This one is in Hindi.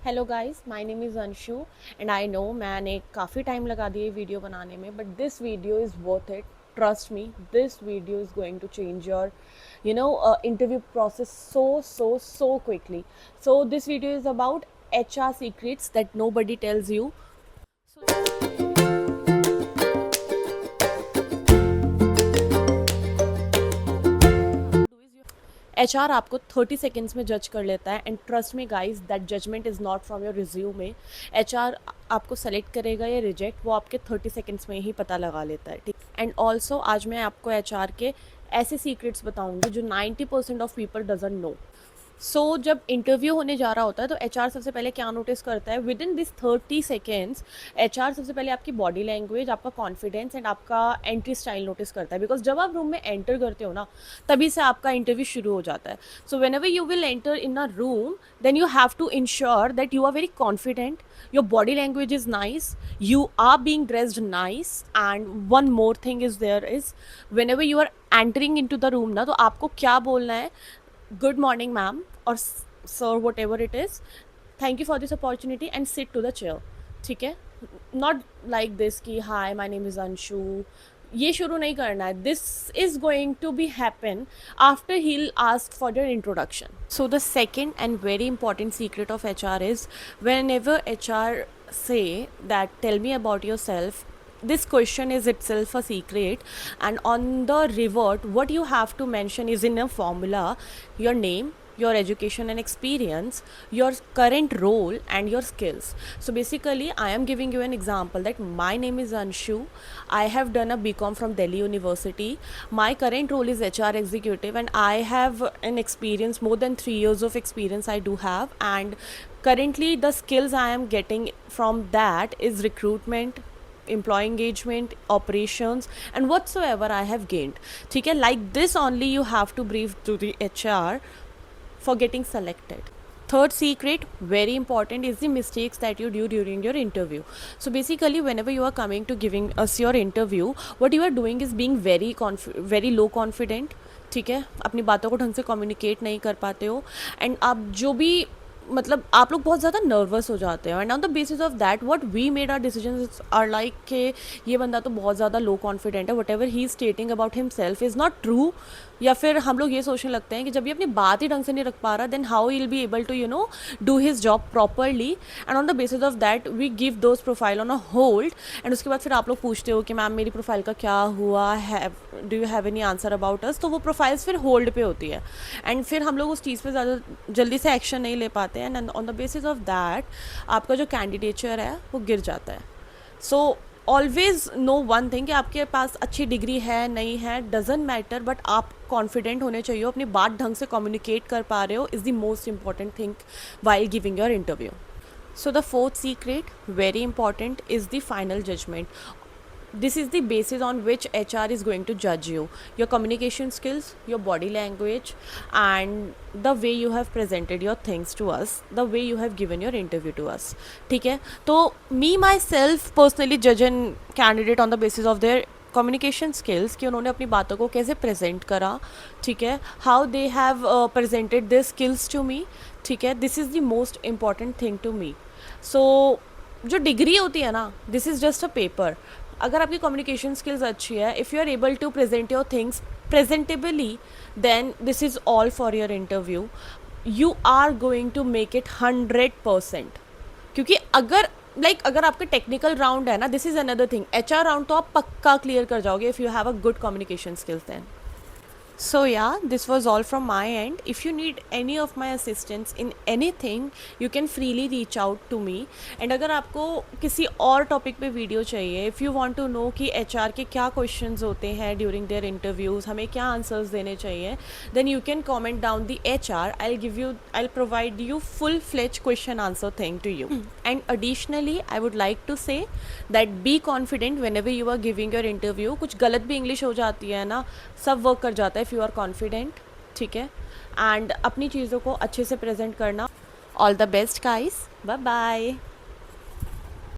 Hello guys, my name is Anshu and I know मैंने काफ़ी टाइम लगा दिया वीडियो बनाने में, but this video is worth it. Trust me, this video is going to change your interview process so quickly. So this video is about HR secrets that nobody tells you. HR आर आपको 30 सेकेंड्स में जज कर लेता है, and trust me guys, that judgement is not from your resume. HR आर आपको सेलेक्ट करेगा या रिजेक्ट, वो आपके 30 सेकेंड्स में ही पता लगा लेता है. ठीक. एंड ऑल्सो आज मैं आपको एच आर के ऐसे सीक्रेट्स बताऊंगी जो 90% ऑफ पीपल डजंट नो. जब इंटरव्यू होने जा रहा होता है तो एच आर सबसे पहले क्या नोटिस करता है, with in this 30 seconds H R सबसे पहले आपकी बॉडी लैंग्वेज, आपका कॉन्फिडेंस एंड आपका एंट्री स्टाइल नोटिस करता है. बिकॉज जब आप रूम में एंटर करते हो ना, तभी से आपका इंटरव्यू शुरू हो जाता है. So whenever you will enter in a room, then you have to ensure that you are very confident, your body language is nice, you are being dressed nice. And one more thing is there is, whenever you are entering into the room ना, तो आपको क्या बोलना है, good morning ma'am or sir, whatever it is, thank you for this opportunity and sit to the chair. ठीक है, not like this कि hi my name is Anshu, ये शुरू नहीं करना है. This is going to be happen after he'll ask for your introduction. So the second and very important secret of HR is, whenever HR say that tell me about yourself, this question is itself a secret, and on the revert what you have to mention is in a formula: your name, your education and experience, your current role and your skills. So basically I am giving you an example that my name is Anshu, I have done a BCom from Delhi University, my current role is HR executive, and I have an experience, more than 3 years of experience I do have, and currently the skills I am getting from that is recruitment, employee engagement, operations, and whatsoever I have gained. ठीक है, like this only you have to brief to the HR for getting selected. Third secret, very important, is the mistakes that you do during your interview. So basically whenever you are coming to giving us your interview, what you are doing is being very low confident. ठीक है, अपनी बातों को ढंग से कम्युनिकेट नहीं कर पाते हो, एंड आप जो भी मतलब आप लोग बहुत ज़्यादा नर्वस हो जाते हो, and on the basis of that what we made are decisions are like कि ये बंदा तो बहुत ज़्यादा लो कॉन्फिडेंट है, whatever he stating about himself is not true. या फिर हम लोग ये सोचने लगते हैं कि जब ये अपनी बात ही ढंग से नहीं रख पा रहा, then how will be able to do his job properly. And on the basis of that we give those profile on a hold, एंड उसके बाद फिर आप लोग पूछते हो कि मैम मेरी प्रोफाइल का क्या हुआ है, do you have any answer about us. तो वो प्रोफाइल्स फिर होल्ड पे होती है, एंड फिर हम लोग उस चीज़ पे ज़्यादा जल्दी से एक्शन नहीं ले पाते हैं, and on the basis of that आपका जो कैंडिडेचर है वो गिर जाता है. So always no one thing कि आपके पास अच्छी डिग्री है नहीं है डजेंट मैटर, बट आप कॉन्फिडेंट होने चाहिए, अपनी बात ढंग से कम्युनिकेट कर पा रहे हो, is the most important thing while giving your interview. So the fourth secret, very important, is the final judgment. This is the basis on which HR is going to judge you: your communication skills, your body language, and the way you have presented your things to us, the way you have given your interview to us. ठीक है, तो me myself personally judge an candidate on the basis of their communication skills, कि उन्होंने अपनी बातों को कैसे प्रेजेंट करा. ठीक है, how they have presented their skills to me. ठीक है, this is the most important thing to me. So जो डिग्री होती है ना, this is just a paper. अगर आपकी कम्युनिकेशन स्किल्स अच्छी है, if you are able to present your things presentably, then this is all for your interview. You are going to make it 100%. क्योंकि अगर आपका टेक्निकल राउंड है ना, this is another thing, HR round तो आप पक्का क्लियर कर जाओगे if you have a good communication skills then. So yeah, this was all from my end. If you need any of my assistance in anything, you can freely reach out to me. And अगर आपको किसी और टॉपिक पे वीडियो चाहिए, if you want to know कि HR के क्या क्वेश्चंस होते हैं during their interviews, हमें क्या आंसर्स देने चाहिए, then you can comment down the HR. I'll provide you full-fledged question answer thing to you. And additionally, I would like to say that be confident whenever you are giving your interview. कुछ गलत भी इंग्लिश हो जाती है ना, सब वर्क कर जाता है इफ़ यू आर कॉन्फिडेंट. ठीक है, एंड अपनी चीज़ों को अच्छे से प्रेजेंट करना. All the best guys, bye bye.